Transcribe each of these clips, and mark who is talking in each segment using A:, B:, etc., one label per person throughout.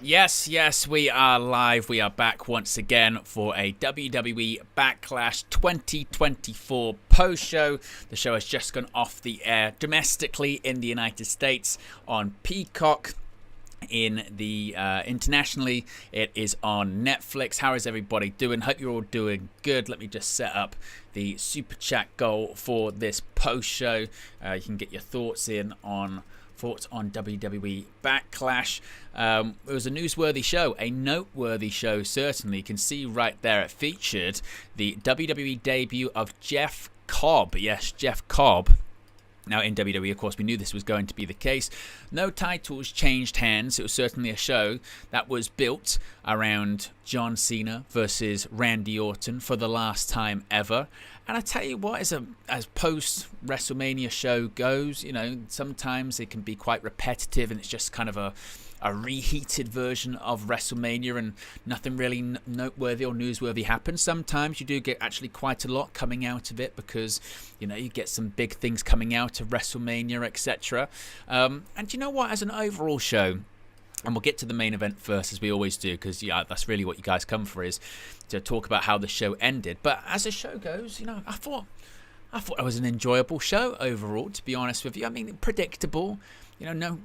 A: Yes, we are live. We are back once again for a WWE Backlash 2024 post-show. The show has just gone off the air domestically in the United States on Peacock. In the internationally, it is on Netflix. How is everybody doing? Hope you're all doing good. Let me just set up the super chat goal for this post-show. You can get your thoughts on WWE Backlash. It was a newsworthy show, a noteworthy show, certainly. You can see right there it featured the WWE debut of Jeff Cobb. Yes, Jeff Cobb. Now, in WWE, of course, we knew this was going to be the case. No titles changed hands. It was certainly a show that was built around John Cena versus Randy Orton for the last time ever. And I tell you what, as post-WrestleMania show goes, sometimes it can be quite repetitive and it's just kind of a reheated version of WrestleMania and nothing really noteworthy or newsworthy happens. Sometimes you do get actually quite a lot coming out of it because, you get some big things coming out of WrestleMania, etc. And you know what, as an overall show, and we'll get to the main event first, as we always do, because that's really what you guys come for, is to talk about how the show ended. But as the show goes, I thought it was an enjoyable show overall, to be honest with you. I mean, predictable. No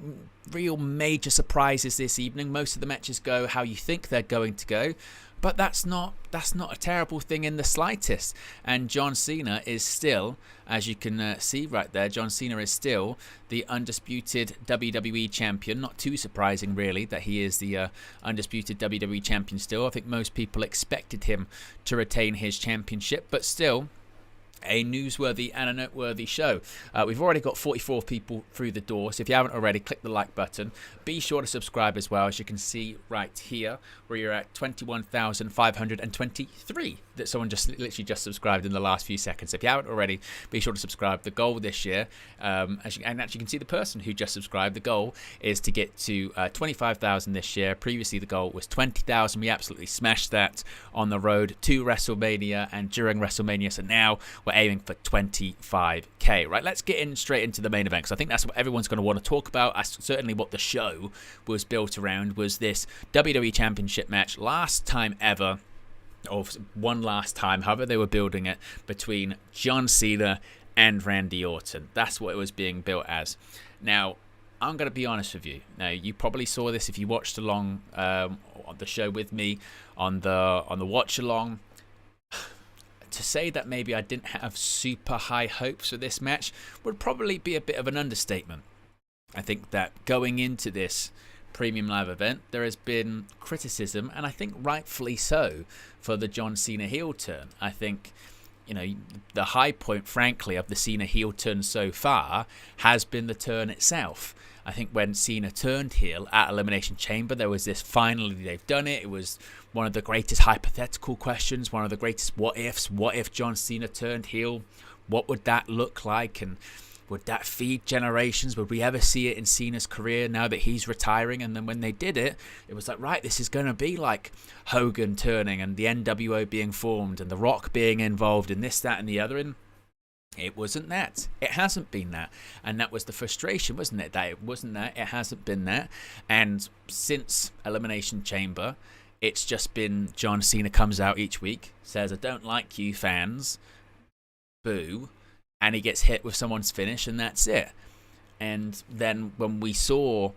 A: real major surprises this evening. Most of the matches go how you think they're going to go, but that's not a terrible thing in the slightest. And John Cena is still, as you can see right there, John Cena is still the undisputed WWE champion. Not too surprising, really, that he is the undisputed WWE champion still. I think most people expected him to retain his championship, but still, a newsworthy and a noteworthy show. We've already got 44 people through the door, so if you haven't already, click the like button. Be sure to subscribe as well, as you can see right here, where you're at 21,523. That someone literally just subscribed in the last few seconds. So if you haven't already, be sure to subscribe. The goal this year, and actually you can see the person who just subscribed, the goal is to get to 25,000 this year. Previously, the goal was 20,000. We absolutely smashed that on the road to WrestleMania and during WrestleMania. So now we're aiming for 25k. Right, let's get straight into the main event, because I think that's what everyone's going to want to talk about. That's certainly what the show was built around, was this WWE Championship match, last time ever, or one last time, however they were building it, between John Cena and Randy Orton. That's what it was being built as. Now, I'm going to be honest with you. Now, you probably saw this if you watched along on the show with me on the watch along. To say that maybe I didn't have super high hopes for this match would probably be a bit of an understatement. I think that going into this premium live event, there has been criticism, and I think rightfully so, for the John Cena heel turn. I think, the high point, frankly, of the Cena heel turn so far has been the turn itself. I think when Cena turned heel at Elimination Chamber, there was this, finally they've done it. It was one of the greatest hypothetical questions, one of the greatest what ifs. What if John Cena turned heel? What would that look like? And would that feed generations? Would we ever see it in Cena's career now that he's retiring? And then when they did it, it was like, right, this is going to be like Hogan turning and the NWO being formed and The Rock being involved in this, that, and the other. And it wasn't that. It hasn't been that. And that was the frustration, wasn't it? That it wasn't that. It hasn't been that. And since Elimination Chamber, it's just been John Cena comes out each week, says, I don't like you fans, boo, and he gets hit with someone's finish, and that's it. And then when we saw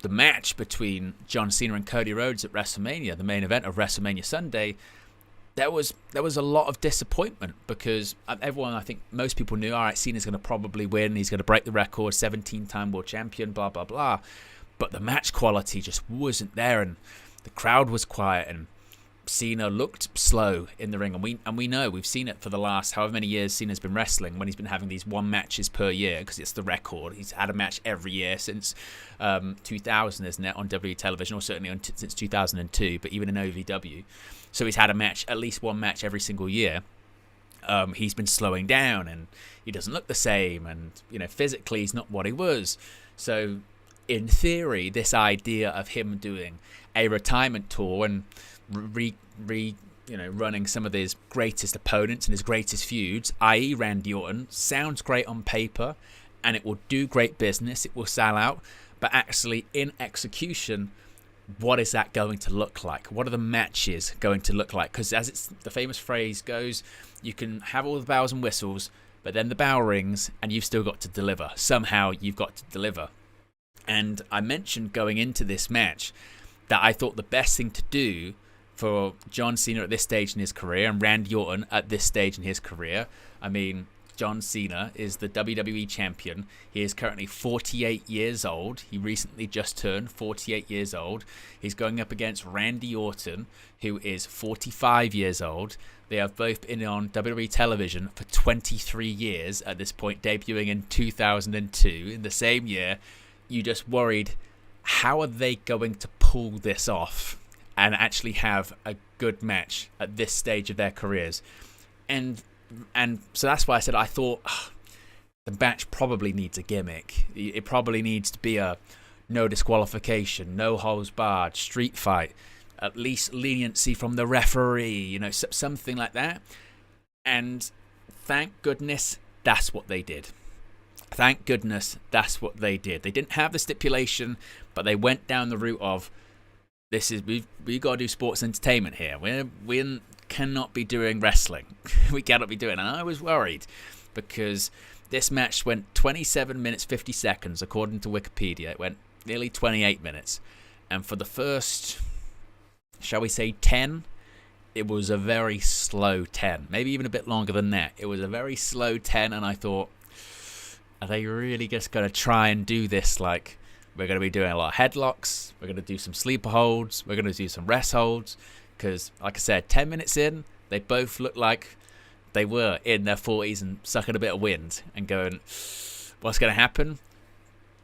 A: the match between John Cena and Cody Rhodes at WrestleMania, the main event of WrestleMania Sunday, there was a lot of disappointment, because everyone, I think most people knew, all right, Cena's going to probably win, he's going to break the record, 17-time world champion, blah, blah, blah. But the match quality just wasn't there, and the crowd was quiet, and Cena looked slow in the ring, and we know, we've seen it for the last however many years Cena's been wrestling, when he's been having these one matches per year, because it's the record. He's had a match every year since 2000, isn't it, on WWE television, or certainly since 2002, but even in OVW. So he's had a match, at least one match every single year. He's been slowing down, and he doesn't look the same, and physically he's not what he was. So in theory, this idea of him doing a retirement tour and running some of his greatest opponents and his greatest feuds, i.e. Randy Orton, sounds great on paper, and it will do great business, it will sell out, but actually in execution what is that going to look like? What are the matches going to look like? Because as the famous phrase goes, you can have all the bells and whistles, but then the bell rings and you've still got to deliver. Somehow you've got to deliver. And I mentioned going into this match that I thought the best thing to do for John Cena at this stage in his career and Randy Orton at this stage in his career. I mean, John Cena is the WWE champion. He is currently 48 years old. He recently just turned 48 years old. He's going up against Randy Orton, who is 45 years old. They have both been on WWE television for 23 years at this point, debuting in 2002, in the same year. You just worried, how are they going to pull this off and actually have a good match at this stage of their careers? And so that's why I said I thought the match probably needs a gimmick. It probably needs to be a no disqualification, no holds barred, street fight, at least leniency from the referee, something like that. And thank goodness that's what they did. Thank goodness that's what they did. They didn't have the stipulation, but they went down the route of, we've got to do sports entertainment here. We cannot be doing wrestling. We cannot be doing it. And I was worried because this match went 27 minutes 50 seconds according to Wikipedia. It went nearly 28 minutes, and for the first, shall we say, 10, it was a very slow 10, maybe even a bit longer than that. It was a very slow 10, and I thought, are they really just going to try and do this? Like, we're going to be doing a lot of headlocks, we're going to do some sleeper holds, we're going to do some rest holds. Because, like I said, 10 minutes in, they both looked like they were in their 40s and sucking a bit of wind and going, what's going to happen?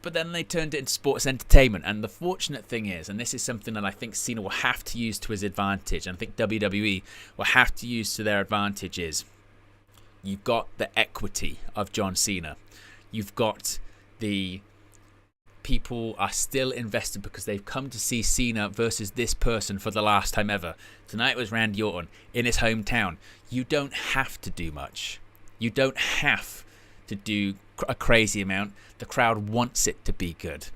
A: But then they turned it into sports entertainment. And the fortunate thing is, and this is something that I think Cena will have to use to his advantage, and I think WWE will have to use to their advantage, is you've got the equity of John Cena. You've got the people are still invested because they've come to see Cena versus this person for the last time ever. Tonight was Randy Orton in his hometown. You don't have to do much. You don't have to do a crazy amount. The crowd wants it to be good.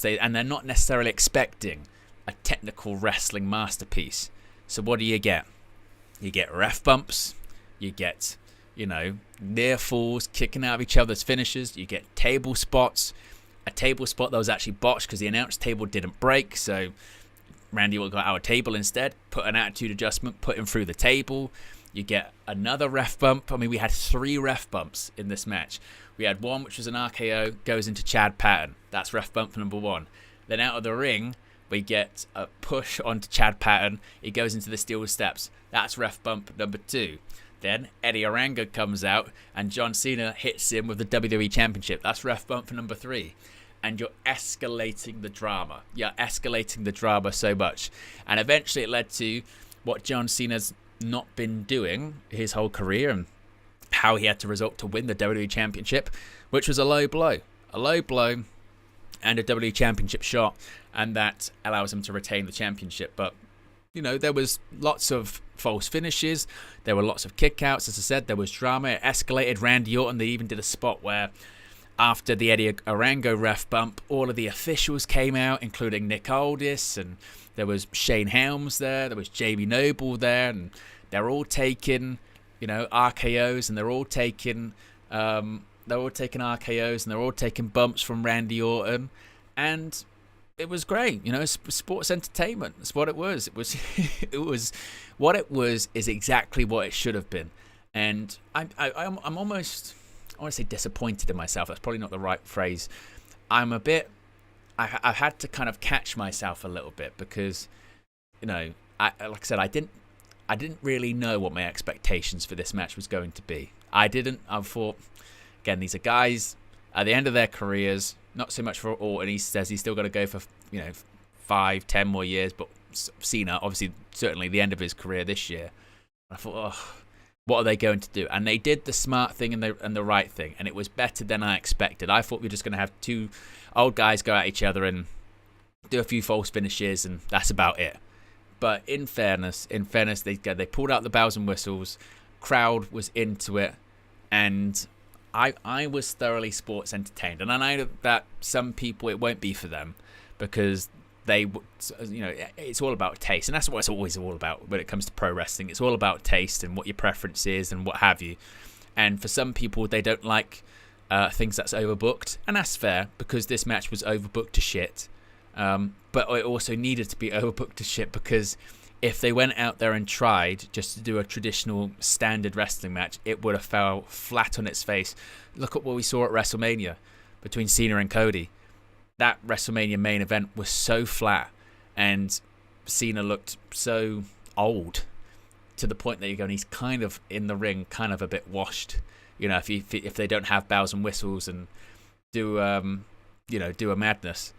A: And they're not necessarily expecting a technical wrestling masterpiece. So what do you get? You get ref bumps. You get, near falls, kicking out of each other's finishes. You get table spots. A table spot that was actually botched because the announce table didn't break, so Randy Orton got our table instead, put an attitude adjustment, put him through the table. You get another ref bump. I mean, we had 3 ref bumps in this match. We had one which was an RKO, goes into Chad Patton. That's ref bump number 1. Then out of the ring, we get a push onto Chad Patton. He goes into the steel steps. That's ref bump number 2. Then Eddie Orango comes out and John Cena hits him with the WWE Championship. That's ref bump number 3. And you're escalating the drama. You're escalating the drama so much. And eventually it led to what John Cena's not been doing his whole career and how he had to resort to win the WWE Championship, which was a low blow. A low blow and a WWE Championship shot, and that allows him to retain the championship. But, there was lots of false finishes. There were lots of kickouts. As I said, there was drama. It escalated. Randy Orton, they even did a spot where after the Eddie Orango ref bump, all of the officials came out, including Nick Aldis, and there was Shane Helms there, there was Jamie Noble there, and they're all taking, RKOs, and they're all taking RKOs, and they're all taking bumps from Randy Orton, and it was great. Sports entertainment. That's what it was. It was what it was is exactly what it should have been, and I'm almost, I want to say disappointed in myself. That's probably not the right phrase. I've had to kind of catch myself a little bit because, like I said, I didn't really know what my expectations for this match was going to be. I thought, again, these are guys at the end of their careers, not so much for Orton. He says he's still got to go for, 5-10 more years, but Cena, obviously, certainly the end of his career this year. I thought, what are they going to do? And they did the smart thing and the right thing, and it was better than I expected. I thought we were just going to have 2 old guys go at each other and do a few false finishes, and that's about it. But in fairness, they pulled out the bells and whistles. Crowd was into it, and I was thoroughly sports entertained. And I know that some people, it won't be for them because it's all about taste, and that's what it's always all about when it comes to pro wrestling. It's all about taste and what your preference is and what have you. And for some people, they don't like things that's overbooked, and that's fair because this match was overbooked to shit. But it also needed to be overbooked to shit because if they went out there and tried just to do a traditional standard wrestling match, it would have fell flat on its face. Look at what we saw at WrestleMania between Cena and Cody. That WrestleMania main event was so flat, and Cena looked so old to the point that you're going, he's kind of in the ring, kind of a bit washed. If they don't have bells and whistles and do a madness,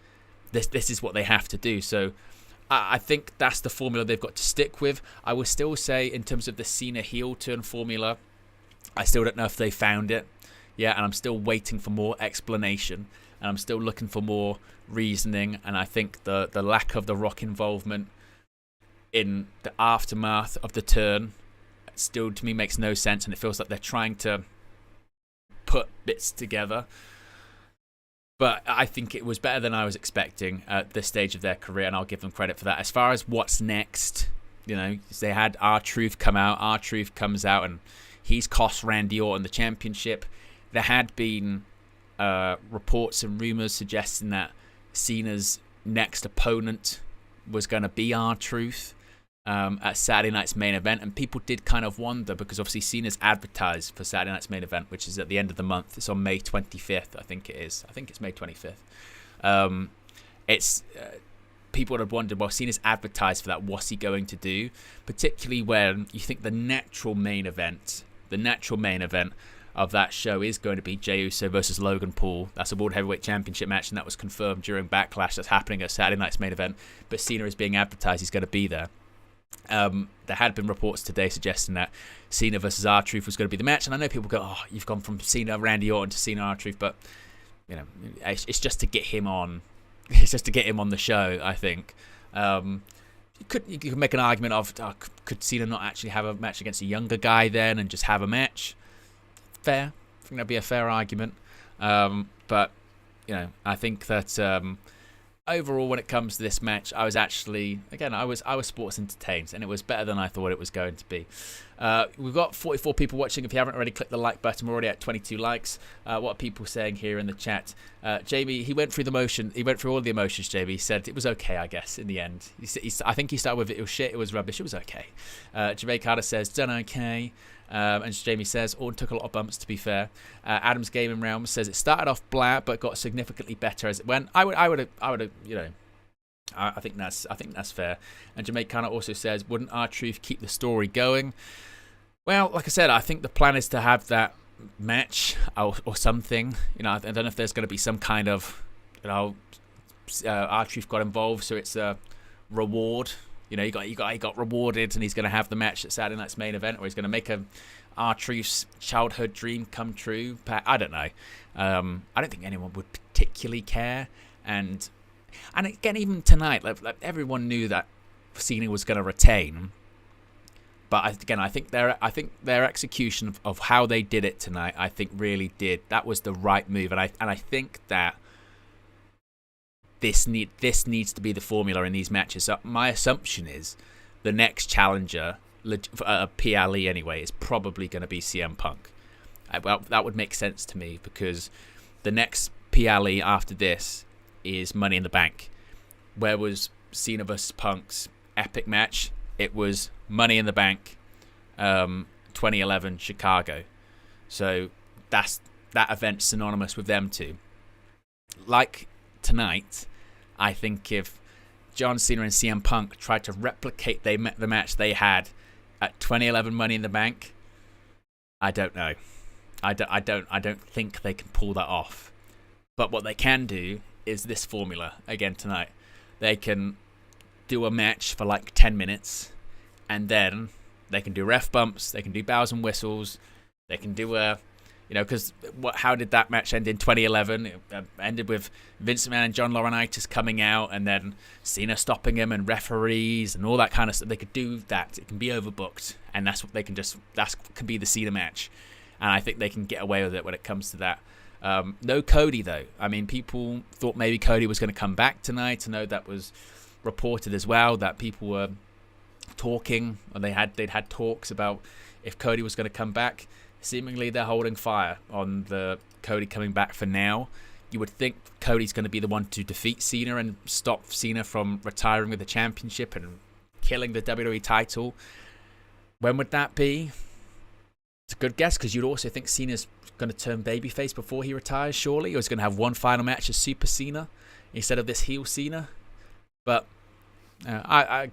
A: this is what they have to do. So I think that's the formula they've got to stick with. I would still say in terms of the Cena heel turn formula, I still don't know if they found it. Yeah, and I'm still waiting for more explanation, and I'm still looking for more reasoning. And I think the lack of the Rock involvement in the aftermath of the turn still, to me, makes no sense, and it feels like they're trying to put bits together. But I think it was better than I was expecting at this stage of their career, and I'll give them credit for that. As far as what's next, they had R-Truth come out. R-Truth comes out, and he's cost Randy Orton the championship. There had been reports and rumors suggesting that Cena's next opponent was going to be R-Truth at Saturday night's main event, and people did kind of wonder because obviously Cena's advertised for Saturday night's main event, which is at the end of the month. It's on May 25th, I think it is. I think it's May 25th. People would have wondered, well, Cena's advertised for that. What's he going to do? Particularly when you think the natural main event of that show is going to be Jey Uso versus Logan Paul. That's a World Heavyweight Championship match, and that was confirmed during Backlash. That's happening at Saturday night's main event. But Cena is being advertised. He's going to be there. There had been reports today suggesting that Cena versus R-Truth was going to be the match, and I know people go, "Oh, you've gone from Cena Randy Orton to Cena R-Truth," but it's just to get him on. It's just to get him on the show. I think you could make an argument of could Cena not actually have a match against a younger guy then and just have a match? Fair, I think that'd be a fair argument. But I think that overall, when it comes to this match, I was actually, again, I was sports entertained, and it was better than I thought it was going to be. We've got 44 people watching. If you haven't already, click the like button. We're already at 22 likes. What are people saying here in the chat? Jamie, he went through the motion. He went through all the emotions, Jamie. He said it was okay, I guess, in the end. I think he started with it was shit, it was rubbish, it was okay. Jermaine Carter says, done okay. And Jamie says, Orton took a lot of bumps, to be fair. Adam's Gaming Realm says it started off blah, but got significantly better as it went. I would have, I think that's fair. And Jamaica Carter also says, wouldn't R-Truth keep the story going? Well, like I said, I think the plan is to have that match or something. I don't know if there's going to be some kind of, R-Truth got involved, so it's a reward. He got rewarded, and he's going to have the match at Saturday night's main event, or he's going to make a R-Truth's childhood dream come true. I don't know. I don't think anyone would particularly care. And again, even tonight, like everyone knew that Cena was going to retain. But again, I think their execution of how they did it tonight, I think really did. That was the right move, and I think that this needs to be the formula in these matches. So my assumption is the next challenger, PLE anyway, is probably going to be CM Punk. Well, that would make sense to me because the next PLE after this is Money in the Bank. Where was Cena versus Punk's epic match? It was Money in the Bank, 2011 Chicago. So that event's synonymous with them two. Like tonight, I think if John Cena and CM Punk tried to replicate the match they had at 2011 Money in the Bank, I don't know. I don't think they can pull that off. But what they can do is this formula again tonight. They can do a match for like 10 minutes, and then they can do ref bumps, they can do bells and whistles, they can do because how did that match end in 2011? It ended with Vince McMahon and John Laurinaitis coming out, and then Cena stopping him, and referees and all that kind of stuff. They could do that. It can be overbooked, and that's what they can that can be the Cena match. And I think they can get away with it when it comes to that. No Cody, though. I mean, people thought maybe Cody was going to come back tonight. I know that was reported as well, that people were talking, or they'd had talks about if Cody was going to come back. Seemingly they're holding fire on the Cody coming back for now. You would think Cody's going to be the one to defeat Cena and stop Cena from retiring with the championship and killing the WWE title. When would that be? It's a good guess, because you'd also think Cena's going to turn babyface before he retires, surely, or he's going to have one final match as Super Cena instead of this heel Cena. But I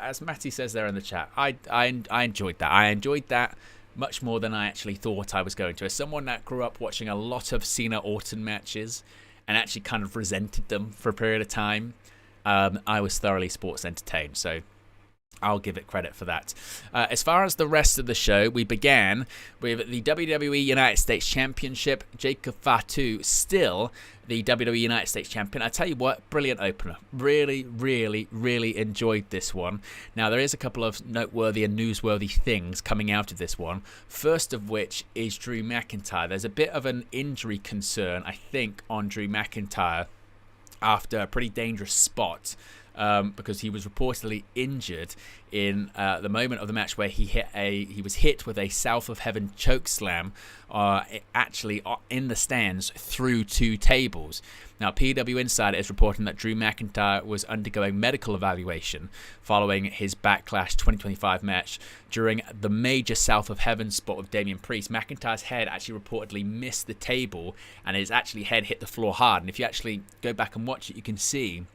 A: as Matty says there in the chat, I enjoyed that. I enjoyed that much more than I actually thought I was going to. As someone that grew up watching a lot of Cena-Orton matches and actually kind of resented them for a period of time, I was thoroughly sports entertained. So I'll give it credit for that. As far as the rest of the show, we began with the WWE United States Championship. Jacob Fatu still the WWE United States Champion. I tell you what, brilliant opener. Really, really, really enjoyed this one. Now, there is a couple of noteworthy and newsworthy things coming out of this one. First of which is Drew McIntyre. There's a bit of an injury concern, I think, on Drew McIntyre after a pretty dangerous spot. Because he was reportedly injured in the moment of the match where he was hit with a South of Heaven chokeslam, actually in the stands through 2 tables. Now, PW Insider is reporting that Drew McIntyre was undergoing medical evaluation following his Backlash 2025 match. During the major South of Heaven spot with Damian Priest, McIntyre's head actually reportedly missed the table, and his head hit the floor hard. And if you actually go back and watch it, you can see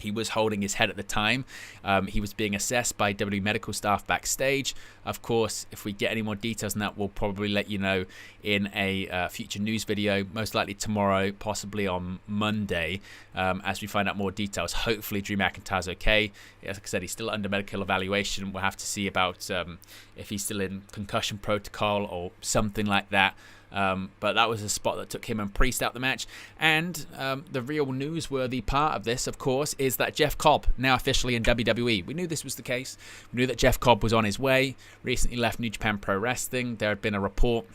A: he was holding his head at the time. He was being assessed by WWE medical staff backstage. Of course, if we get any more details on that, we'll probably let you know in a future news video, most likely tomorrow, possibly on Monday, as we find out more details. Hopefully, Drew McIntyre's okay. As I said, he's still under medical evaluation. We'll have to see about if he's still in concussion protocol or something like that. But that was a spot that took him and Priest out the match. And the real newsworthy part of this, of course, is that Jeff Cobb, now officially in WWE. We knew this was the case. We knew that Jeff Cobb was on his way. Recently left New Japan Pro Wrestling. There had been a report,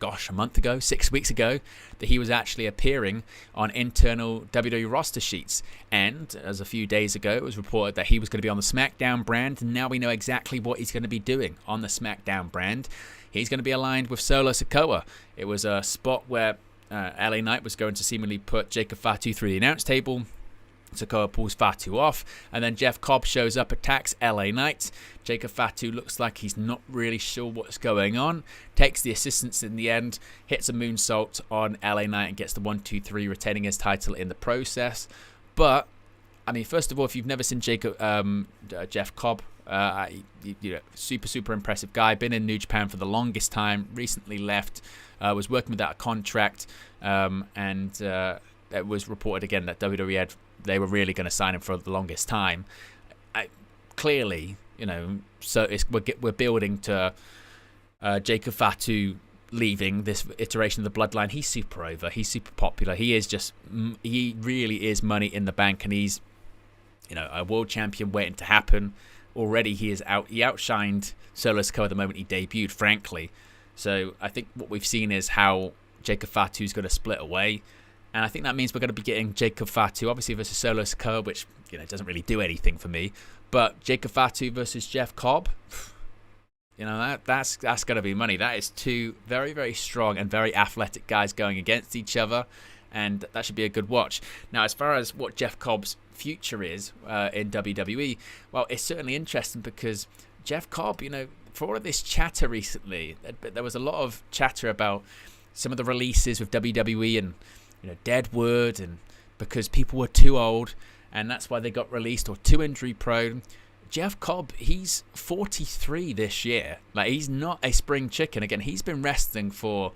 A: a month ago, 6 weeks ago, that he was actually appearing on internal WWE roster sheets. And as a few days ago, it was reported that he was going to be on the SmackDown brand. And now we know exactly what he's going to be doing on the SmackDown brand. He's going to be aligned with Solo Sikoa. It was a spot where LA Knight was going to seemingly put Jacob Fatu through the announce table. Sikoa pulls Fatu off, and then Jeff Cobb shows up, attacks LA Knight. Jacob Fatu looks like he's not really sure what's going on, takes the assistance in the end, hits a moonsault on LA Knight and gets the 1-2-3, retaining his title in the process. But, I mean, first of all, if you've never seen Jeff Cobb, super impressive guy, been in New Japan for the longest time, recently left, was working without a contract, and it was reported again that WWE they were really going to sign him for the longest time. Clearly, so we're building to Jacob Fatu leaving this iteration of the Bloodline. He's super over. He's super popular. He really is money in the bank, and he's a world champion waiting to happen. Already he outshined Solo Sikoa the moment he debuted, frankly. So I think what we've seen is how Jacob Fatu's going to split away. And I think that means we're going to be getting Jacob Fatu, obviously, versus Solo Sikoa, which doesn't really do anything for me. But Jacob Fatu versus Jeff Cobb, that's going to be money. That is 2 very, very strong and very athletic guys going against each other. And that should be a good watch. Now, as far as what Jeff Cobb's future is in WWE, well, it's certainly interesting because Jeff Cobb, for all of this chatter recently, there was a lot of chatter about some of the releases with WWE and Deadwood, and because people were too old and that's why they got released, or too injury prone. Jeff Cobb, he's 43 this year. Like, he's not a spring chicken. Again, he's been wrestling for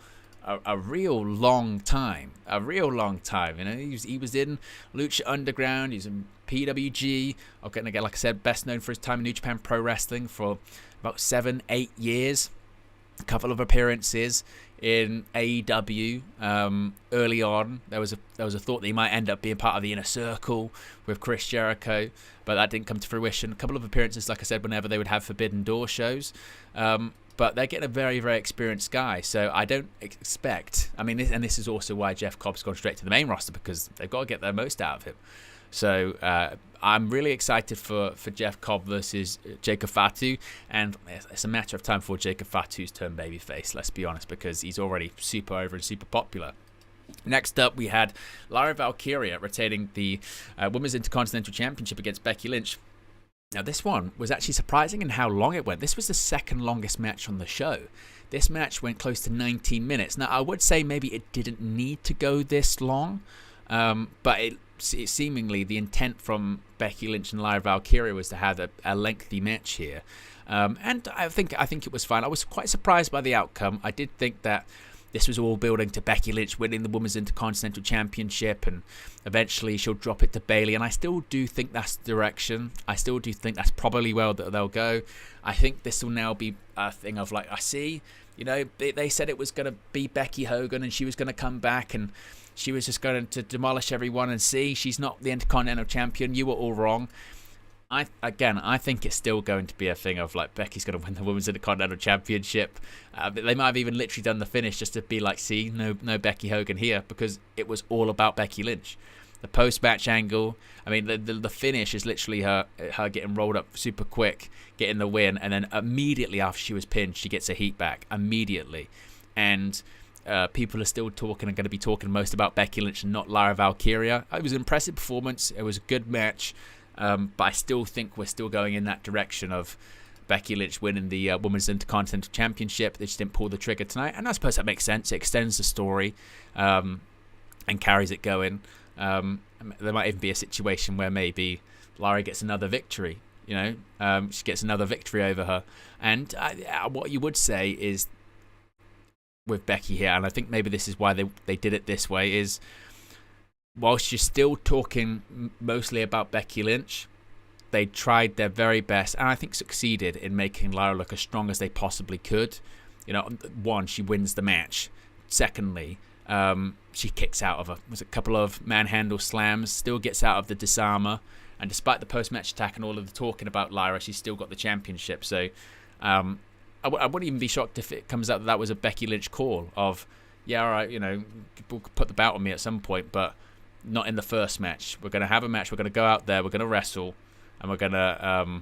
A: a real long time. He was in Lucha Underground. He's in PWG. Okay, and again, like I said, best known for his time in New Japan Pro Wrestling for about 7-8 years. A couple of appearances in AEW early on. There was a thought that he might end up being part of the Inner Circle with Chris Jericho, but that didn't come to fruition. A couple of appearances, like I said, whenever they would have Forbidden Door shows. but they're getting a very, very experienced guy. So I don't expect, I mean, and this is also why Jeff Cobb's gone straight to the main roster, because they've got to get their most out of him. So I'm really excited for Jeff Cobb versus Jacob Fatu, and it's a matter of time before Jacob Fatu's turned babyface, let's be honest, because he's already super over and super popular. Next up, we had Lyra Valkyria retaining the Women's Intercontinental Championship against Becky Lynch. Now, this one was actually surprising in how long it went. This was the second longest match on the show. This match went close to 19 minutes. Now, I would say maybe it didn't need to go this long, but it seemingly the intent from Becky Lynch and Lyra Valkyria was to have a lengthy match here, and I think it was fine. I was quite surprised by the outcome. I did think that this was all building to Becky Lynch winning the Women's Intercontinental Championship, and eventually she'll drop it to Bayley, and I still do think that's the direction. I still do think that's probably where they'll go. I think this will now be a thing of like, I see, they said it was going to be Becky Hogan and she was going to come back and she was just going to demolish everyone, and see, she's not the Intercontinental Champion. You were all wrong. I think it's still going to be a thing of like Becky's going to win the Women's Intercontinental Championship. They might have even literally done the finish just to be like, see, no Becky Hogan here, because it was all about Becky Lynch. The post-match angle, I mean, the finish is literally her getting rolled up super quick, getting the win, and then immediately after she was pinned, she gets a heat back immediately. And people are still talking and going to be talking most about Becky Lynch and not Lyra Valkyria. It was an impressive performance. It was a good match. But I still think we're still going in that direction of Becky Lynch winning the Women's Intercontinental Championship. They just didn't pull the trigger tonight. And I suppose that makes sense. It extends the story and carries it going. There might even be a situation where maybe Lyra gets another victory. She gets another victory over her. And what you would say is, with Becky here, and I think maybe this is why they did it this way, is whilst you're still talking mostly about Becky Lynch, they tried their very best and I think succeeded in making Lyra look as strong as they possibly could. One, she wins the match. Secondly, she kicks out of a couple of manhandle slams, still gets out of the disarmer, and despite the post-match attack and all of the talking about Lyra, she's still got the championship. So I wouldn't even be shocked if it comes out that was a Becky Lynch call of, yeah, all right, people could put the belt on me at some point, but not in the first match. We're going to have a match. We're going to go out there. We're going to wrestle, and we're going to,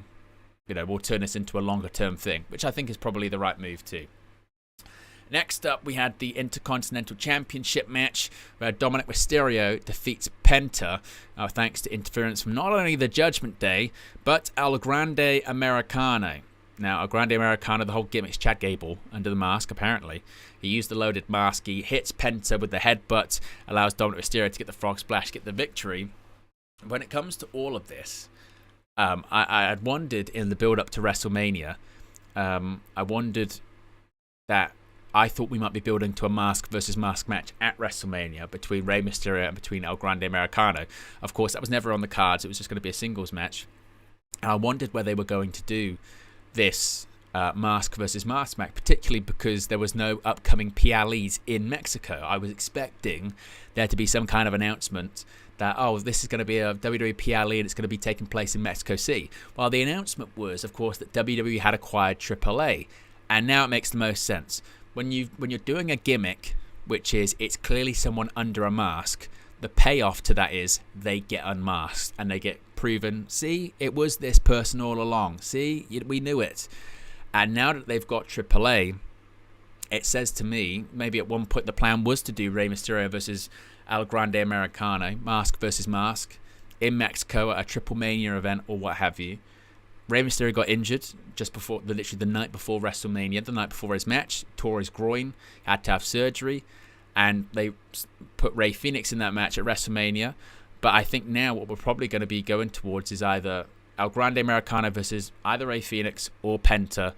A: we'll turn this into a longer-term thing, which I think is probably the right move too. Next up, we had the Intercontinental Championship match where Dominic Mysterio defeats Penta thanks to interference from not only the Judgment Day, but El Grande Americano. Now, El Grande Americano, the whole gimmick's Chad Gable under the mask, apparently. He used the loaded mask. He hits Penta with the headbutt, allows Dominic Mysterio to get the frog splash, get the victory. When it comes to all of this, I had wondered in the build-up to WrestleMania, I wondered that I thought we might be building to a mask versus mask match at WrestleMania between Rey Mysterio and between El Grande Americano. Of course, that was never on the cards. It was just going to be a singles match. And I wondered where they were going to do this mask versus mask match, particularly because there was no upcoming PLEs in Mexico. I was expecting there to be some kind of announcement that, this is going to be a WWE PLE and it's going to be taking place in Mexico City. Well, the announcement was, of course, that WWE had acquired AAA, and now it makes the most sense. When you're doing a gimmick, which is it's clearly someone under a mask, the payoff to that is they get unmasked and they get proven, see, it was this person all along. See, we knew it. And now that they've got AAA, it says to me, maybe at one point the plan was to do Rey Mysterio versus El Grande Americano, mask versus mask, in Mexico at a Triple Mania event or what have you. Rey Mysterio got injured just before, literally the night before WrestleMania, the night before his match, tore his groin, had to have surgery, and they put Rey Fénix in that match at WrestleMania. But I think now what we're probably going to be going towards is either El Grande Americano versus either Rey Fénix or Penta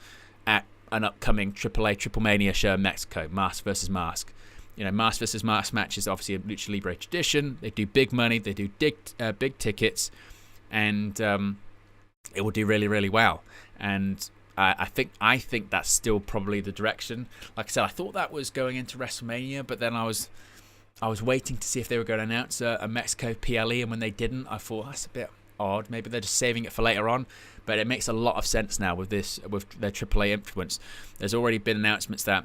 A: at an upcoming AAA Triple Mania show in Mexico, mask versus mask. Mask versus mask match is obviously a Lucha Libre tradition. They do big money, they do big tickets, and it will do really, really well. And I think that's still probably the direction. Like I said, I thought that was going into WrestleMania, but then I was waiting to see if they were going to announce a Mexico PLE, and when they didn't, I thought that's a bit odd. Maybe they're just saving it for later on, but it makes a lot of sense now with their AAA influence. There's already been announcements that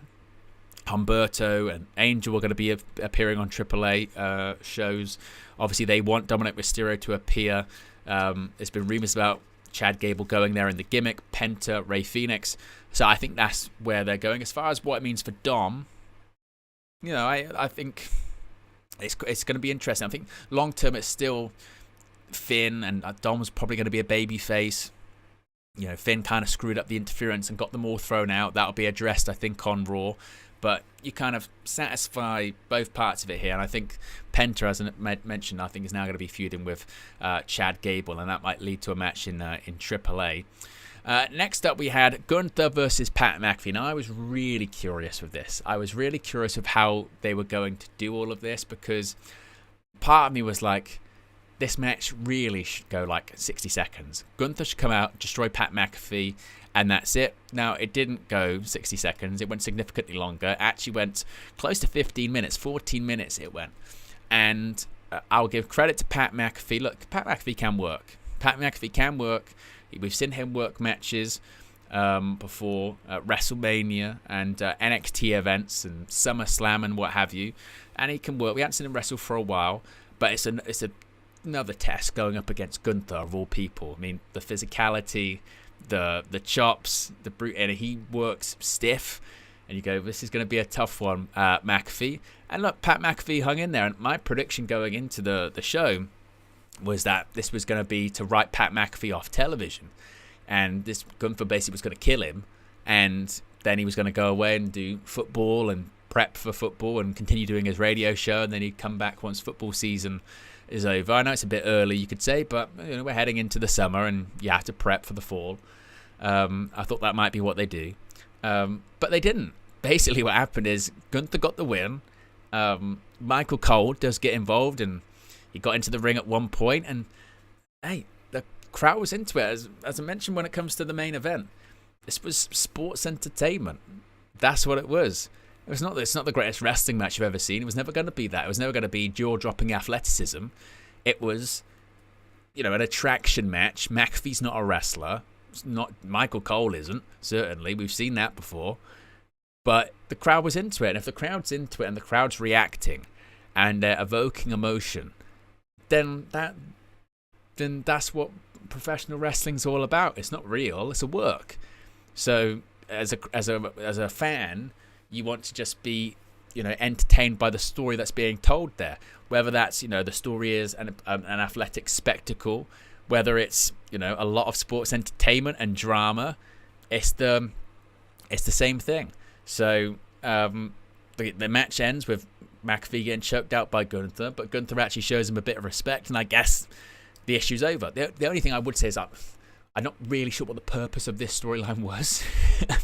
A: Humberto and Angel are going to be appearing on AAA shows. Obviously, they want Dominic Mysterio to appear. There's been rumors about Chad Gable going there in the gimmick, Penta, Rey Fenix. So I think that's where they're going. As far as what it means for Dom, I think it's going to be interesting. I think long term it's still Finn, and Dom's probably going to be a baby face. Finn kind of screwed up the interference and got them all thrown out. That'll be addressed, I think, on Raw. But you kind of satisfy both parts of it here. And I think Penta, as I mentioned, I think is now going to be feuding with Chad Gable. And that might lead to a match in AAA. Next up, we had Gunther versus Pat McAfee. Now, I was really curious with this. I was really curious of how they were going to do all of this. Because part of me was like, this match really should go like 60 seconds. Gunther should come out, destroy Pat McAfee, and that's it. Now, it didn't go 60 seconds. It went significantly longer. It actually went close to 15 minutes. 14 minutes it went. And I'll give credit to Pat McAfee. Look, Pat McAfee can work. Pat McAfee can work. We've seen him work matches before WrestleMania and NXT events and SummerSlam and what have you. And he can work. We haven't seen him wrestle for a while. But it's another test going up against Gunther, of all people. I mean, the physicality, the chops, the brute, and he works stiff, and you go, this is going to be a tough one, McAfee. And look, Pat McAfee hung in there, and my prediction going into the show was that this was going to be to write Pat McAfee off television, and this Gunther basically was going to kill him, and then he was going to go away and do football and prep for football and continue doing his radio show, and then he'd come back once football season is over. I know it's a bit early, you could say, but we're heading into the summer and you have to prep for the fall. I thought that might be what they do, but they didn't. Basically, what happened is Gunther got the win. Michael Cole does get involved, and he got into the ring at one point, and hey, the crowd was into it. As I mentioned, when it comes to the main event, this was sports entertainment. That's what it was. It's not the greatest wrestling match you've ever seen. It was never going to be that. It was never going to be jaw-dropping athleticism. It was, an attraction match. McAfee's not a wrestler. It's not Michael Cole isn't, certainly. We've seen that before. But the crowd was into it. And if the crowd's into it and the crowd's reacting and they're evoking emotion, then that's what professional wrestling's all about. It's not real. It's a work. So as a fan, you want to just be, entertained by the story that's being told there. Whether that's, the story is an athletic spectacle, whether it's, a lot of sports entertainment and drama, it's the same thing. So the match ends with McAfee getting choked out by Gunther, but Gunther actually shows him a bit of respect, and I guess the issue's over. The only thing I would say is I'm not really sure what the purpose of this storyline was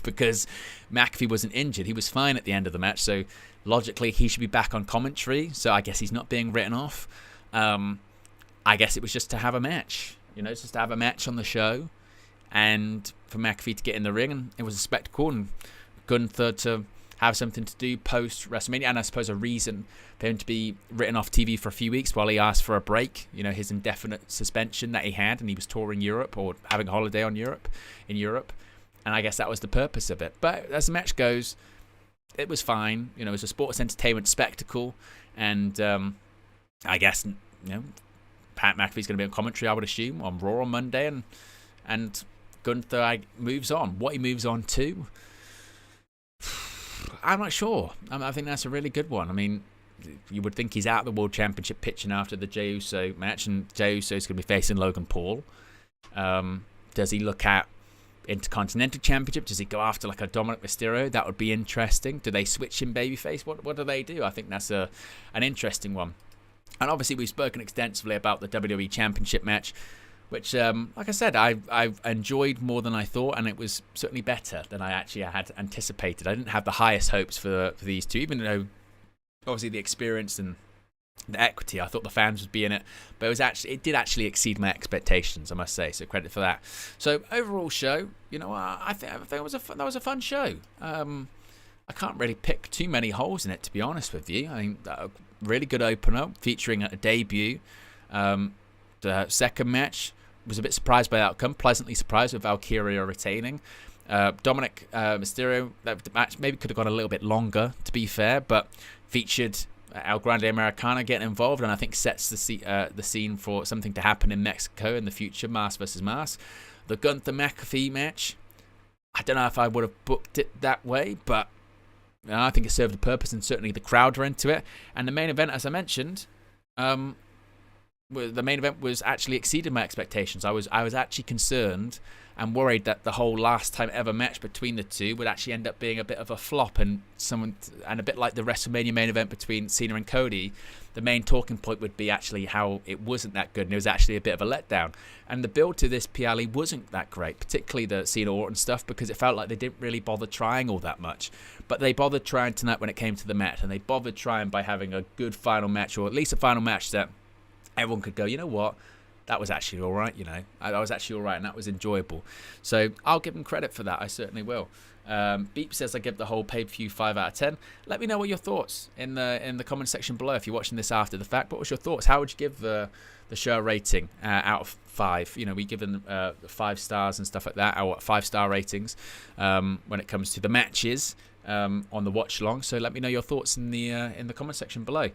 A: because McAfee wasn't injured. He was fine at the end of the match, so logically he should be back on commentary, so I guess he's not being written off. I guess it was just to have a match, just to have a match on the show and for McAfee to get in the ring, and it was a spectacle, and Gunther to have something to do post-WrestleMania, and I suppose a reason for him to be written off TV for a few weeks while he asked for a break, his indefinite suspension that he had, and he was touring Europe or having a holiday in Europe, and I guess that was the purpose of it. But as the match goes, it was fine. It was a sports entertainment spectacle, and I guess, Pat McAfee's going to be on commentary, I would assume, on Raw on Monday, and Gunther moves on. What he moves on to, I'm not sure. I think that's a really good one. I mean, you would think he's out of the World Championship pitching after the Jey Uso match, and Jey Uso's going to be facing Logan Paul. Does he look at Intercontinental Championship? Does he go after like a Dominic Mysterio? That would be interesting. Do they switch him babyface? What do they do? I think that's an interesting one. And obviously we've spoken extensively about the WWE Championship match, which, like I said, I've enjoyed more than I thought, and it was certainly better than I actually had anticipated. I didn't have the highest hopes for these two, even though obviously the experience and the equity, I thought the fans would be in it, but it did actually exceed my expectations, I must say. So credit for that. So overall show, I think that was a fun show. I can't really pick too many holes in it, to be honest with you. I think a really good opener featuring a debut. The second match was a bit surprised by the outcome, pleasantly surprised with Valkyria retaining. Dominic Mysterio, that match maybe could have gone a little bit longer, to be fair, but featured El Grande Americano getting involved, and I think sets the scene for something to happen in Mexico in the future, Mass versus Mass. The Gunther McAfee match, I don't know if I would have booked it that way, but I think it served a purpose, and certainly the crowd were into it. And the main event, as I mentioned, the main event was actually exceeded my expectations. I was actually concerned and worried that the whole last time ever match between the two would actually end up being a bit of a flop, and a bit like the WrestleMania main event between Cena and Cody. The main talking point would be actually how it wasn't that good, and it was actually a bit of a letdown. And the build to this PLE wasn't that great, particularly the Cena Orton stuff, because it felt like they didn't really bother trying all that much. But they bothered trying tonight when it came to the match, and they bothered trying by having a good final match, or at least a final match that everyone could go, you know what, that was actually all right, that was actually all right, and that was enjoyable. So I'll give them credit for that. I certainly will. Beep says I give the whole pay-per-view 5 out of 10. Let me know what your thoughts in the comment section below if you're watching this after the fact. What was your thoughts? How would you give the show a rating out of 5? We give them 5 stars and stuff like that, our 5-star ratings when it comes to the matches. On the watch along, so let me know your thoughts in the comment section below.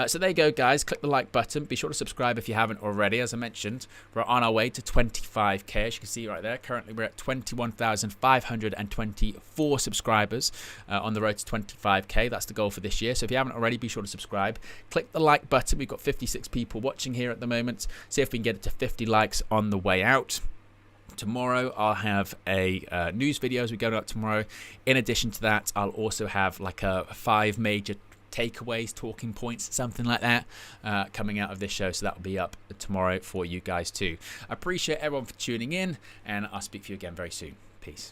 A: So there you go, guys. Click the like button. Be sure to subscribe if you haven't already. As I mentioned, we're on our way to 25k, as you can see right there. Currently we're at 21,524 subscribers, on the road to 25k. That's the goal for this year. So if you haven't already, be sure to subscribe. Click the like button. We've got 56 people watching here at the moment. See if we can get it to 50 likes on the way out. Tomorrow I'll have a news video as we go out tomorrow. In addition to that, I'll also have like a 5 major takeaways, talking points, something like that, coming out of this show. So that'll be up tomorrow for you guys too. I appreciate everyone for tuning in, and I'll speak to you again very soon. Peace.